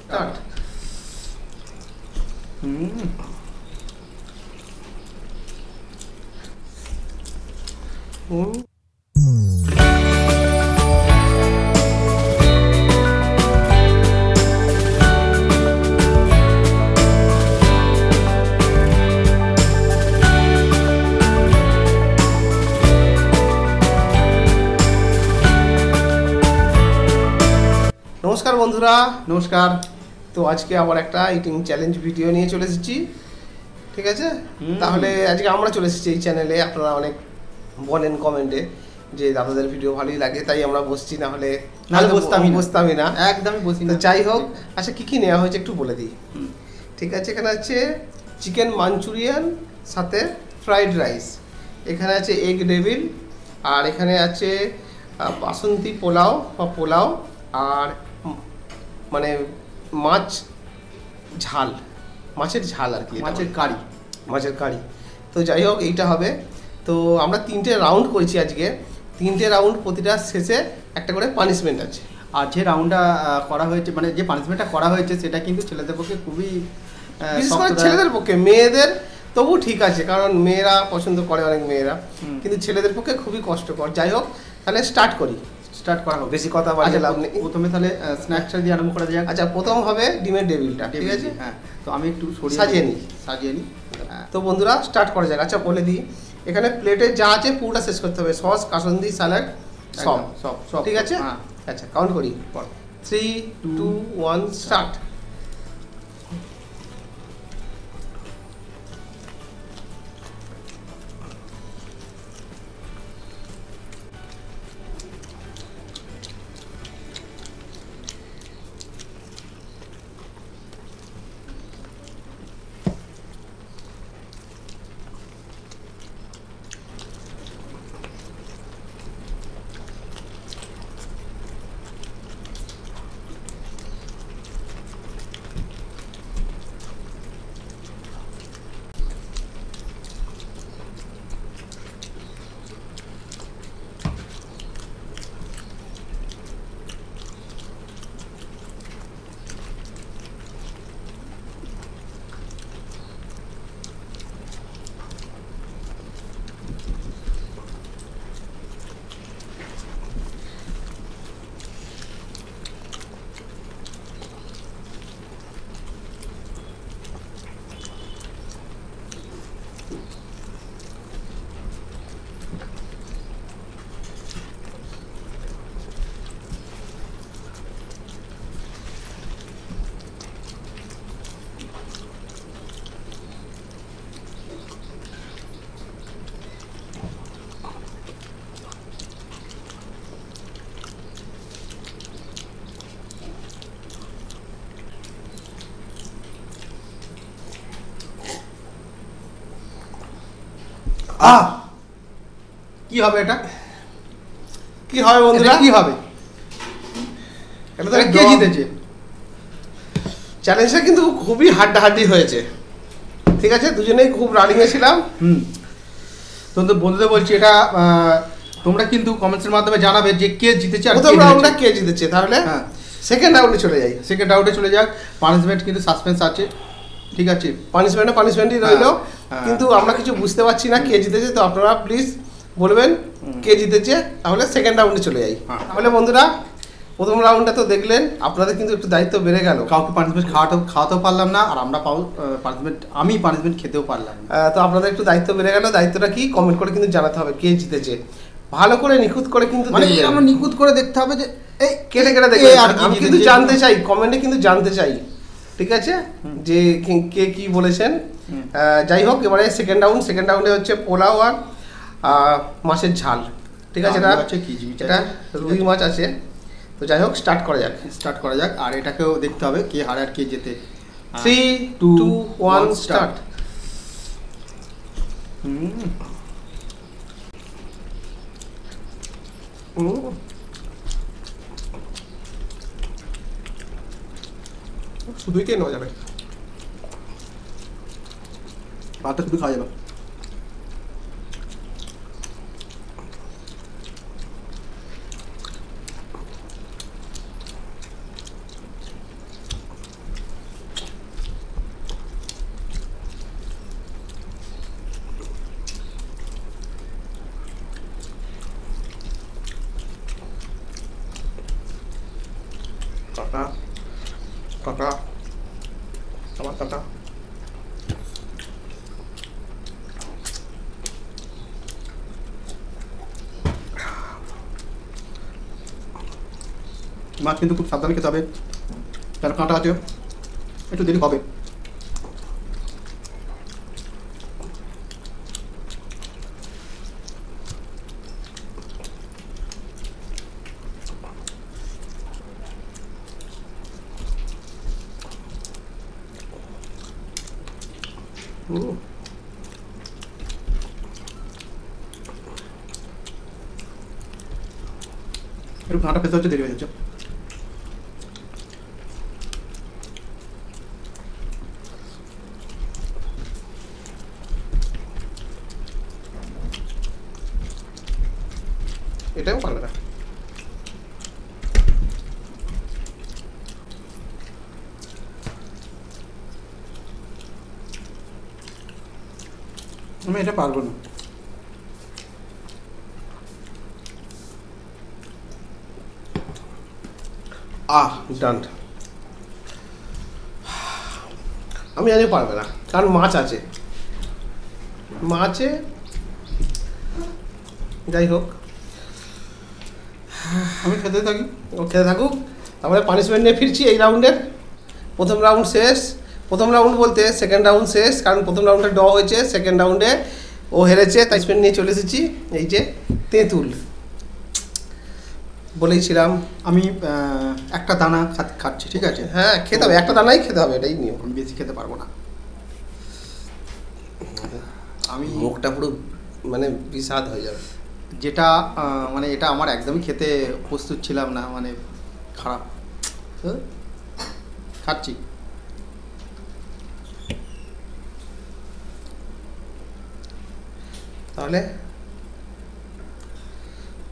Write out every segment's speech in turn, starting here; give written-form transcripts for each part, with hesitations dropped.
Start. নমস্কার বন্ধুরা, নমস্কার। তো আজকে আবার একটা ইটিং চ্যালেঞ্জ ভিডিও নিয়ে চলে এসেছি, ঠিক আছে? তাহলে আজকে আমরা চলে এসেছি এই চ্যানেলে। আপনারা অনেক বলেন কমেন্টে যে দাদাদের ভিডিও ভালোই লাগে, তাই আমরা বসছি, না হলে বসতামই না, একদমই বসি না। যাই হোক, আচ্ছা কী কী নেওয়া হয়েছে একটু বলে দিই। ঠিক আছে, এখানে আছে চিকেন মাঞ্চুরিয়ান সাথে ফ্রাইড রাইস, এখানে আছে এগ ডেভিল, আর এখানে আছে বাসন্তী পোলাও বা পোলাও, আর মানে মাছ ঝাল, মাছের ঝাল আর কি, মাছের কারি। তো যাই হোক, এইটা হবে। তো আমরা 3টে রাউন্ড করেছি আজকে, 3টে রাউন্ড, প্রতিটা শেষে একটা করে পানিশমেন্ট আছে। আর যে রাউন্ডটা করা হয়েছে, মানে যে পানিশমেন্টটা করা হয়েছে, সেটা কিন্তু ছেলেদের পক্ষে খুবই, বিশেষ করে ছেলেদের পক্ষে, মেয়েদের তবু ঠিক আছে, কারণ মেয়েরা পছন্দ করে অনেক মেয়েরা, কিন্তু ছেলেদের পক্ষে খুবই কষ্টকর। যাই হোক, তাহলে স্টার্ট করা হোক, বেশি কথা বলে লাভ নেই। প্রথমে তাহলে স্ন্যাক্সটা দিয়ে আরম্ভ করা যাক। আচ্ছা, প্রথম হবে ডিমের ডেভিলটা, ঠিক আছে? হ্যাঁ, তো আমি একটু সাজিয়ে নিই। হ্যাঁ। তো বন্ধুরা, স্টার্ট করা যাক। আচ্ছা বলে দিই, এখানে প্লেটে যা আছে পুরোটা শেষ করতে হবে, সস, কাসুন্দি, স্যালাড, সব, ঠিক আছে? আচ্ছা, কাউন্ট করি, 3, 2, 1, স্টার্ট। কি হবে এটা? কি হবে বন্ধুরা, কি হবে? এটা তো কে জিতেছে? চ্যালেঞ্জটা কিন্তু খুবই হাড্ডাহাড্ডি হয়েছে, ঠিক আছে? দুজনেই খুব রানিংয়ে ছিলাম। তো বন্ধুদের বলছি, এটা তোমরা কিন্তু কমেন্টসের মাধ্যমে জানাবে যে কে জিতেছে। আর প্রথম রাউন্ডটা কে জিতেছে। তাহলে সেকেন্ড রাউন্ডে চলে যাক। পানিশমেন্ট কিন্তু সাসপেন্স আছে, ঠিক আছে? পানিশমেন্টই রইলো, কিন্তু আমরা কিছু বুঝতে পারছি না কে জিতেছে। তো আপনারা প্লিজ বলবেন কে জিতেছে, তাহলে সেকেন্ড রাউন্ডে চলে যাই। তাহলে বন্ধুরা, প্রথম রাউন্ডটা তো দেখলেন, আপনাদের কিন্তু একটু দায়িত্ব বেড়ে গেল। কাউকে পানিশমেন্ট খাওয়াতেও পারলাম না, আর আমরা আমি পানিশমেন্ট খেতেও পারলাম না। তো আপনাদের একটু দায়িত্ব বেড়ে গেল। দায়িত্বটা কি, কমেন্ট করে কিন্তু জানাতে হবে কে জিতেছে। ভালো করে নিখুঁত করে কিন্তু, মানে আমরা নিখুঁত করে দেখতে হবে যে এই কেটে দেখে। আমি কিন্তু জানতে চাই, কমেন্টে কিন্তু জানতে চাই, ঠিক আছে, যে কে কি বলেছেন। যাই হোক, এবারে সেকেন্ড রাউন্ডে হচ্ছে পোলাও আর মাছের ঝাল, ঠিক আছে? এটা রুই মাছ আছে। তো যাই হোক, স্টার্ট করা যাক। আর এটাকেও দেখতে হবে কে হারে আর কে জেতে। 3, 2, 1, স্টার্ট। শুধুই কে নেওয়া যাবে, ভাতটা শুধু খাওয়া যাবে। কাকা কাকা আমার কাকা মাছ কিন্তু খুব সাবধানে খেতে হবে, তার কাঁটা আছে, একটু দেরি হবে। একটু কাঁটা খেতে হচ্ছে, দেরি হয়ে যাচ্ছে। এটাও পারবে না। আমি এটা পারবো না। ডান। আমি জানি পারবে না, কারণ মাছ আছে, মাছে যাই হোক আমি খেতে থাকি। ও খেতে থাকুক। তারপরে পানিশমেন্ট নিয়ে ফিরছি এই রাউন্ডের। প্রথম রাউন্ড শেষ, প্রথম রাউন্ড বলতে সেকেন্ড রাউন্ড শেষ, কারণ প্রথম রাউন্ডে ড হয়েছে, সেকেন্ড রাউন্ডে ও হেরেছে, তাই পানিশমেন্ট নিয়ে চলে এসেছি। এই যে তেঁতুল বলেইছিলাম আমি একটা দানা খাচ্ছি, ঠিক আছে? হ্যাঁ খেতে হবে, একটা দানাই খেতে হবে, এটাই নিয়ম। আমি বেশি খেতে পারবো না। আমি মুখটা পুরো মানে বিষাদ হয়ে যাবে। যেটা মানে এটা আমার একদমই খেতে প্রস্তুত ছিলাম না, মানে খারাপ। খাচ্ছি। তাহলে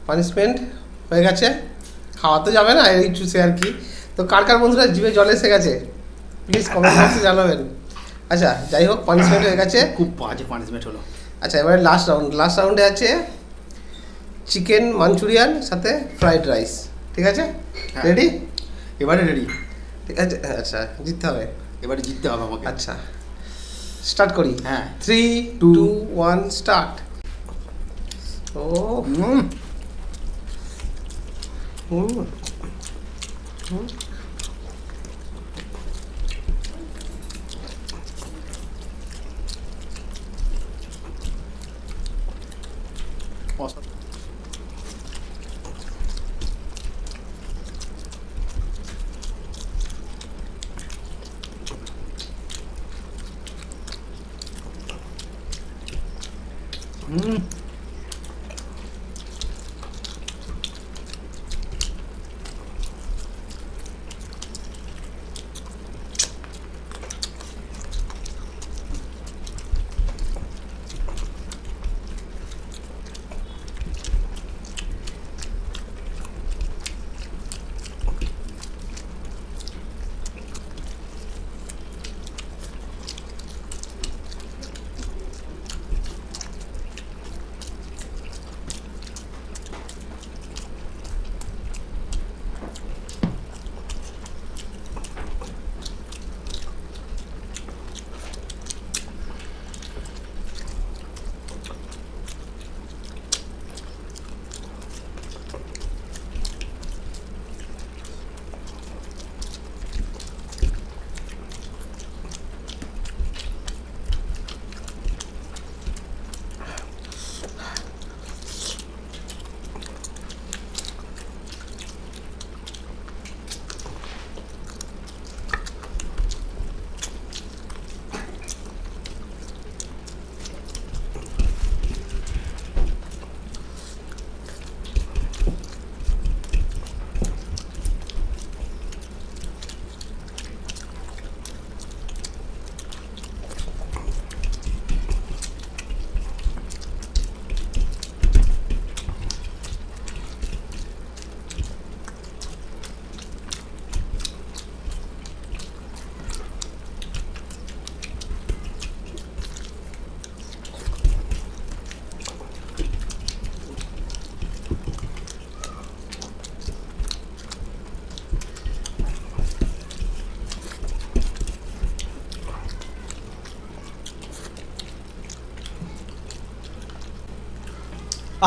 পানিশমেন্ট হয়ে গেছে, খাওয়া তো যাবে না, এই চুষে আর কি। তো কার কার বন্ধুরা জিভে জল এসে গেছে প্লিজ কমেন্ট বক্সে জানাবেন। আচ্ছা যাই হোক, পানিশমেন্ট হয়ে গেছে। খুব বাজে পানিশমেন্ট হলো। আচ্ছা এবারে লাস্ট রাউন্ড। লাস্ট রাউন্ডে আছে চিকেন মাঞ্চুরিয়ান সাথে ফ্রাইড রাইস, ঠিক আছে? হ্যাঁ। রেডি? এবারে রেডি। ঠিক আছে, আচ্ছা জিততে হবে। এবারে জিততে হবে আমাকে। আচ্ছা স্টার্ট করি। হ্যাঁ। 3, 2, 1 স্টার্ট। ও হুম।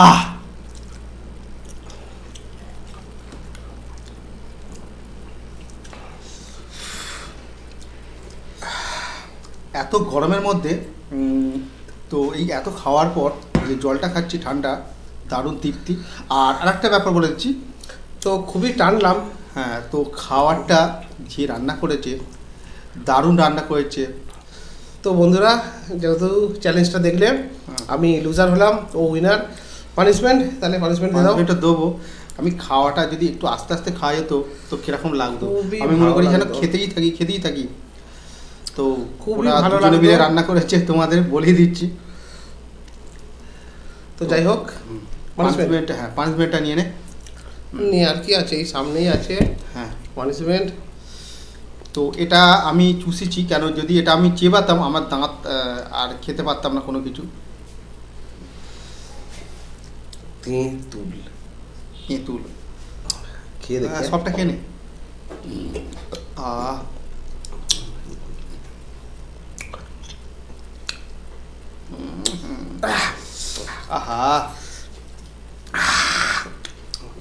আহ এত গরমের মধ্যে তো এই এত খাওয়ার পর যে জলটা খাচ্ছি ঠান্ডা, দারুণ তৃপ্তি। আর আরেকটা ব্যাপার বলে দিচ্ছি, তো খুবই টানলাম। হ্যাঁ, তো খাওয়ারটা যে রান্না করেছে দারুণ রান্না করেছে। তো বন্ধুরা, যেহেতু চ্যালেঞ্জটা দেখলে আমি লুজার হলাম, ও উইনার। পানিশমেন্ট, তাহলে পানিশমেন্ট দিয়ে দাও। এটা দেবো। আমি খাওয়াটা যদি একটু আস্তে আস্তে খাওয়া যেত তো কিরকম লাগতো, খুবই আমি মনে করি ভালো যেন লাগতো। খেতেই থাকি। তো খুবই ওরা ভালো দুজনে লাগতো। মিলে রান্না করেছে, তোমাদের বলেই দিচ্ছি। তো যাই হোক, পানিশমেন্ট পানিশমেন্ট, হ্যাঁ পানিশমেন্টটা নিয়ে নে। নিয়ে আর কি আছে, এই সামনেই আছে হ্যাঁ, পানিশমেন্ট। তো এটা আমি চুষেছি কেন, যদি এটা আমি চেবাতাম আমার দাঁত আর খেতে পারতাম না কোনো কিছু। তেঁতুল তেঁতুল, খেয়ে দেখে সবটা খেয়ে নে। আহ আহা,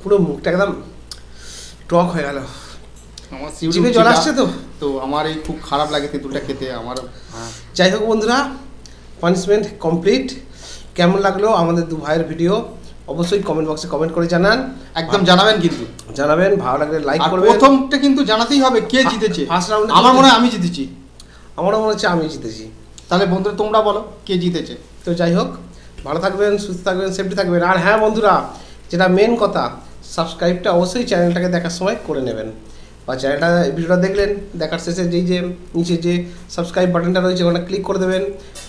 পুরো মুখটা একদম টক হয়ে গেল, আমার শিউরে জিভে জল আসছে তো। তো আমার এই খুব খারাপ লাগে তেঁতুলটা খেতে আমার। হ্যাঁ, যাই হোক বন্ধুরা, পানিশমেন্ট কমপ্লিট। কেমন লাগলো আমাদের দু ভাইয়ের ভিডিও অবশ্যই কমেন্ট বক্সে কমেন্ট করে জানান। একদম জানাবেন কিন্তু। জানাবেন, ভালো লাগলে লাইক আর করবেন। প্রথমটা কিন্তু জানাতেই হবে কে জিতেছে। ফার্স্ট রাউন্ডে আমার মনে হয় আমি জিতেছি। আমারও মনে হচ্ছে আমি জিতেছি। তাহলে বন্ধুরা তোমরা বলো কে জিতেছে। তো যাই হোক, ভালো থাকবেন, সুস্থ থাকবেন, সেফটি থাকবেন। আর হ্যাঁ বন্ধুরা, যেটা মেন কথা, সাবস্ক্রাইবটা অবশ্যই চ্যানেলটাকে দেখার সময় করে নেবেন। বা চ্যানেলটা ভিডিওটা দেখলেন, দেখার শেষে যেই যে নিচে যে সাবস্ক্রাইব বাটনটা রয়েছে ওখানে ক্লিক করে দেবেন।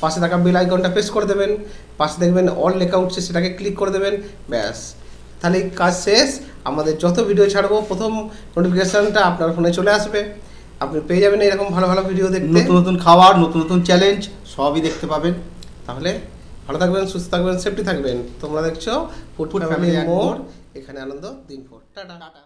পাশে থাকা বেল আইকনটা প্রেস করে দেবেন। পাশে দেখবেন অল লেখা উঠছে, সেটাকে ক্লিক করে দেবেন। ব্যাস, তাহলে কাজ শেষ। আমাদের যত ভিডিও ছাড়বো প্রথম নোটিফিকেশানটা আপনার ফোনে চলে আসবে। আপনি পেয়ে যাবেন এরকম ভালো ভালো ভিডিও দেখতে। নতুন নতুন খাবার, নতুন নতুন চ্যালেঞ্জ সবই দেখতে পাবেন। তাহলে ভালো থাকবেন, সুস্থ থাকবেন, সেফটি থাকবেন। তোমরা দেখছো ফুড ফ্যামিলি মোর, এখানে আনন্দ দিন 4। টাটা।